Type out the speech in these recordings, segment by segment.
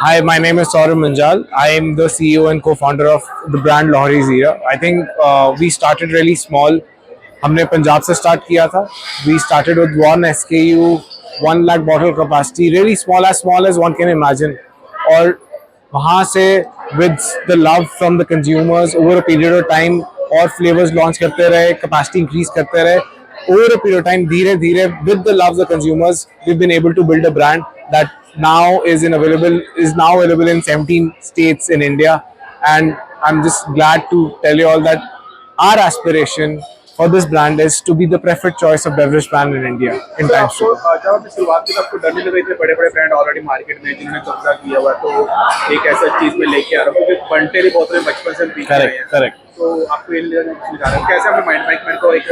Hi, my name is Saurabh Manjal. I am the CEO and co-founder of the brand Lahori Zira. I think we started really small. हमने पंजाब से start किया था. We started with one SKU, 1 lakh bottle capacity, really small as one can imagine. और वहाँ से with the love from the consumers over a period of time और flavors launch करते रहे, capacity increase करते रहे. Over a period of time, धीरे धीरे with the love of the consumers, we've been able to build a brand that now is now available in 17 states in India. And I'm just glad to tell you all that our aspiration for this brand is to be the preferred choice of beverage brand in India in sir times to आपको come. जब आपने शुरुआत की तो आपको डर नहीं लगा इतने बड़े बड़े ब्रांड ऑलरेडी मार्केट में जिन्होंने कब्जा किया हुआ है, तो एक ऐसा चीज में लेके आ रहा हूँ क्योंकि बंटे भी बहुत बचपन से हम पीते रहे हैं। Correct. तो आपको ये निकाल रहा है कैसे आपने माइंड मैनेजमेंट को एक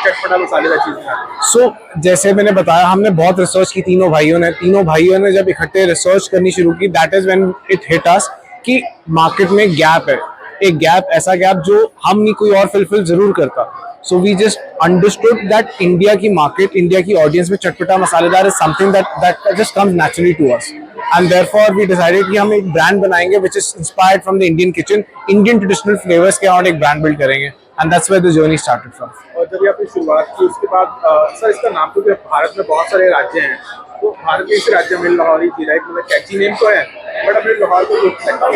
चटपटा मसालेदार चीज निकाला। सो जैसे मैंने बताया, हमने बहुत रिसर्च की तीनों भाइयों ने जब इकट्ठे रिसर्च करनी शुरू की, that is when it hit us कि मार्केट में गैप है, एक गैप, ऐसा गैप जो हम नहीं कोई और फिलफिल जरूर करता. So we just understood that India की मार्केट, इंडिया की ऑडियंस में चटपटा मसालेदार is something that just comes naturally to us. And therefore we decided कि हम एक ब्रांड बनाएंगे which is inspired from the Indian kitchen, Indian traditional flavours के और एक ब्रांड बिल्ड करेंगे. And that's where the journey started from. और जब ये आपने शुरुआत की उसके बाद सर इसका नाम, क्योंकि भारत में बहुत सारे राज्य हैं, तो भारत के इस राज्य में लाहौरी जीरा एक मतलब कैची नेम तो है, बट अपने लाहौर को लुक सकता है.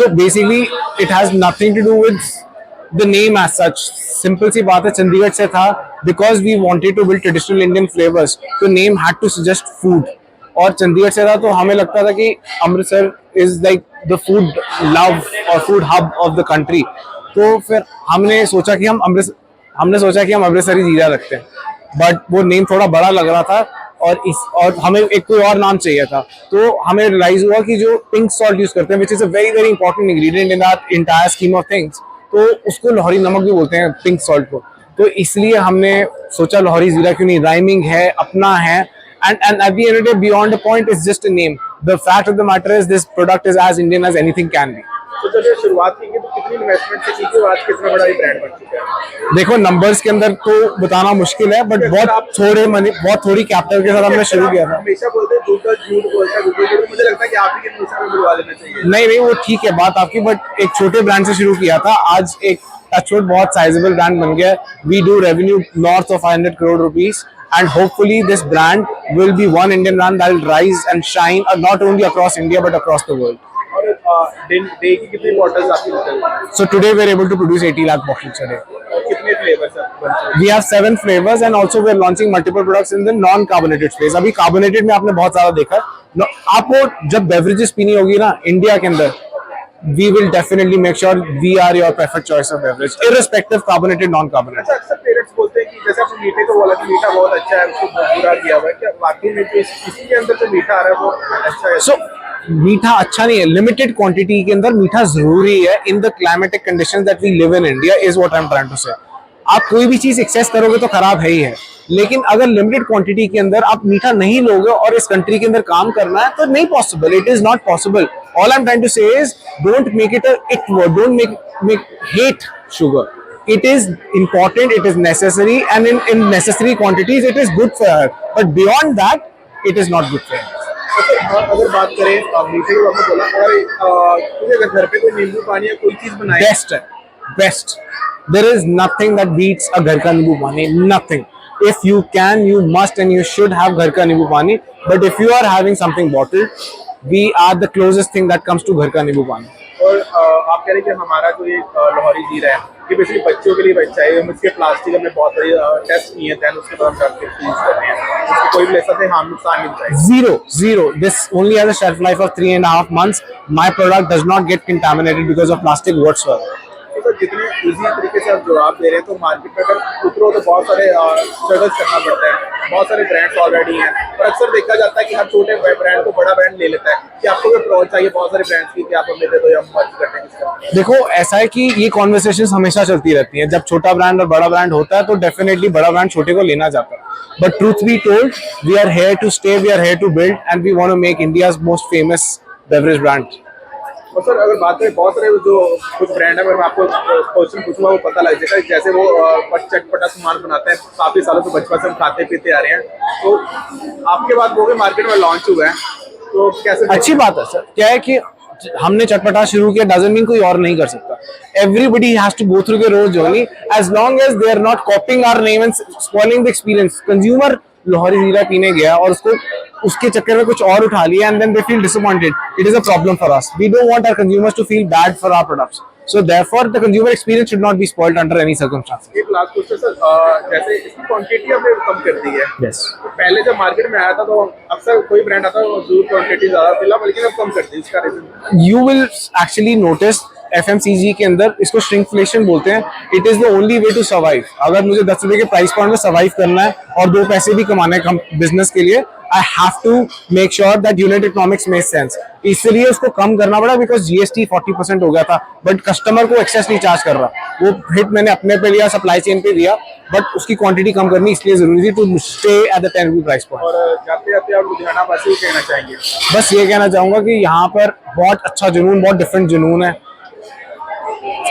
So basically, it has nothing to do with the name as such. Simple सी बात है, चंडीगढ़ से था, because we wanted to build traditional Indian flavors. तो name had to suggest food. और चंडीगढ़ से था तो हमें लगता था कि Amritsar is like the food love और food hub of the country. तो फिर हमने सोचा कि हम अमृतसरी जीरा रखते हैं, बट वो नेम थोड़ा बड़ा लग रहा था और हमें एक कोई और नाम चाहिए था. तो हमें रियलाइज हुआ कि जो पिंक सॉल्ट यूज करते हैं, which is a very very important ingredient in our entire scheme of things, तो उसको लाहौरी नमक भी बोलते हैं, पिंक सॉल्ट को. तो इसलिए हमने सोचा लाहौरी जीरा क्यों नहीं, राइमिंग है, अपना है. And at the end of the day, beyond the point, it's just a name. The fact of the matter is, this product is as Indian as anything can be. तो जब ये शुरुआत की तो कितनी इन्वेस्टमेंट से की थी, आज कितना बड़ा ये ब्रांड बन चुका है? देखो, नंबर्स के अंदर तो बताना मुश्किल है, बट बहुत थोड़ी कैपिटल के साथ हमने शुरू किया था. हमेशा बोलते हैं झूठ बोलता है, मुझे लगता है कि आप ही के हमेशा में बुलवा लेना चाहिए. नहीं, वो ठीक है बात आपकी, बट एक छोटे ब्रांड से शुरू किया था, आज एक टचवुड बहुत साइजेबल ब्रांड बन गया है. We do revenue north of 500 crore rupees, and hopefully this brand will be one Indian brand that will rise and shine not only across India but across the world. और day की कितनी bottles आपकी निकलती हैं? So today we are able to produce 80 lakh bottles a day. और कितने flavours हैं? We have 7 flavors and also we are launching multiple products in the non-carbonated space. अभी carbonated में आपने बहुत ज़्यादा देखा. आपको जब beverages पीनी होगी ना इंडिया के अंदर, we will definitely make sure we are your preferred choice of beverage, irrespective carbonated, non-carbonated. अच्छा, अक्सर पेरेंट्स बोलते हैं कि जैसे आपने मीठे को बोला कि मीठा बहुत अच्छा है, उसको बुरा किया हुआ है, क्या वाकई में जो इसके अंदर जो मीठा आ रहा है वो अच्छा है? So मीठा अच्छा नहीं है, लिमिटेड क्वांटिटी के अंदर मीठा जरूरी है. In the climatic conditions that we live in India is what I am trying to say. आप कोई भी चीज एक्सेस करोगे तो खराब है ही है, लेकिन अगर लिमिटेड क्वांटिटी के अंदर आप मीठा नहीं लोगे और इस कंट्री के अंदर काम करना है तो नहीं possible. It is not possible. All I am trying to say is don't make it a it word, don't make hate sugar. It is important, it is necessary, and in necessary quantities it is good for her, but beyond that it is not good for her. अगर बात करें मीठे को, आपने बोला अगर घर पे कोई नींबू पानी या कोई चीज बनाए, Best. There is nothing that beats a घर का नींबू पानी. Nothing. If you can, you must and you should have घर का नींबू पानी. But if you are having something bottled, we are the closest thing that comes to घर का नींबू पानी. और आप कह रहे हैं कि हमारा जो ये लाहौरी जीरा है ये बेसिकली बच्चों के लिए बच्चा है, हम इसके प्लास्टिक हमने बहुत सारे टेस्ट किए हैं, उसके बाद हम करके यूज कर रहे हैं, इसको कोई भी ऐसा से हार्म नुकसान नहीं होता. Zero. This only has a shelf life of 3.5 months. My product does not get contaminated because of plastic whatsoever. तो जितने इजी तरीके से आप जवाब दे रहे हैं, तो मार्केट में अगर उतरो तो बहुत सारे स्ट्रगल्स करना पड़ता है, बहुत सारे ब्रांड्स ऑलरेडी हैं, और अक्सर देखा जाता है कि हर छोटे ब्रांड को बड़ा ब्रांड ले लेता है. कि आपको भी अप्रोच चाहिए बहुत सारे ब्रांड्स की कि आप हमें दे दो या हम मर्ज करते हैं? देखो, ऐसा है कि ये कॉन्वर्सेशंस हमेशा चलती रहती हैं. जब छोटा ब्रांड और बड़ा ब्रांड होता है तो डेफिनेटली बड़ा ब्रांड छोटे को लेना जाता है. But truth be told, we are here to stay, we are here to build, and we want to make India's most famous beverage brand. और सर अगर बात करें बहुत सारे जो कुछ ब्रांड है, अगर मैं आपको क्वेश्चन पूछूंगा वो पता लग जाएगा. जैसे वो चटपटा सामान बनाते हैं, काफी सालों से बचपन से हम खाते पीते आ रहे हैं, तो आपके बाद वो भी मार्केट में लॉन्च हुआ है, तो कैसे अच्छी बात है सर। क्या है कि हमने चटपटा शुरू किया डजंट मीन कोई और नहीं कर सकता। Everybody has to go through the road journey as long as they are not copying our name and spoiling the experience. Consumer Lahori Zeera पीने गया और उसको उसके चक्कर में कुछ और उठा लिया and then they feel disappointed, it is a problem for us. We don't want our consumers to feel bad for our products, so therefore the consumer experience should not be spoiled under any circumstances. एक last question sir, जैसे इसकी quantity हमने कम कर दी है। Yes. तो पहले जब market में आया था तो अक्सर कोई ब्रांड आता है दूर क्वांटिटी ज्यादा फिलहाल, लेकिन अब कम कर दी, इसका reason? You will actually notice FMCG के अंदर इसको श्रिंकफ्लेशन बोलते हैं। It is the only way to survive. अगर मुझे 10 रुपए के प्राइस पॉइंट में सर्वाइव करना है और 2 पैसे भी कमाने हैं बिजनेस के लिए, I have to make sure that unit economics make sense. इसलिए उसको कम करना पड़ा बिकॉज जीएसटी 40% हो गया था, बट कस्टमर को एक्सेस नहीं चार्ज कर रहा। वो हिट मैंने अपने पे लिया, सप्लाई चेन पे दिया, बट उसकी क्वांटिटी कम करनी इसलिए जरूरी थी to stay at the 10 rupee price point. और जाते जाते आप लुधियाना वासी को कहना चाहेंगे? बस ये कहना चाहूंगा कि यहाँ पर बहुत अच्छा जुनून, बहुत डिफरेंट जुनून है।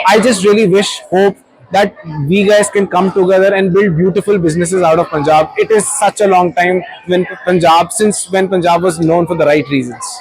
I just really wish, hope that we guys can come together and build beautiful businesses out of Punjab. It is such a long time since when Punjab was known for the right reasons.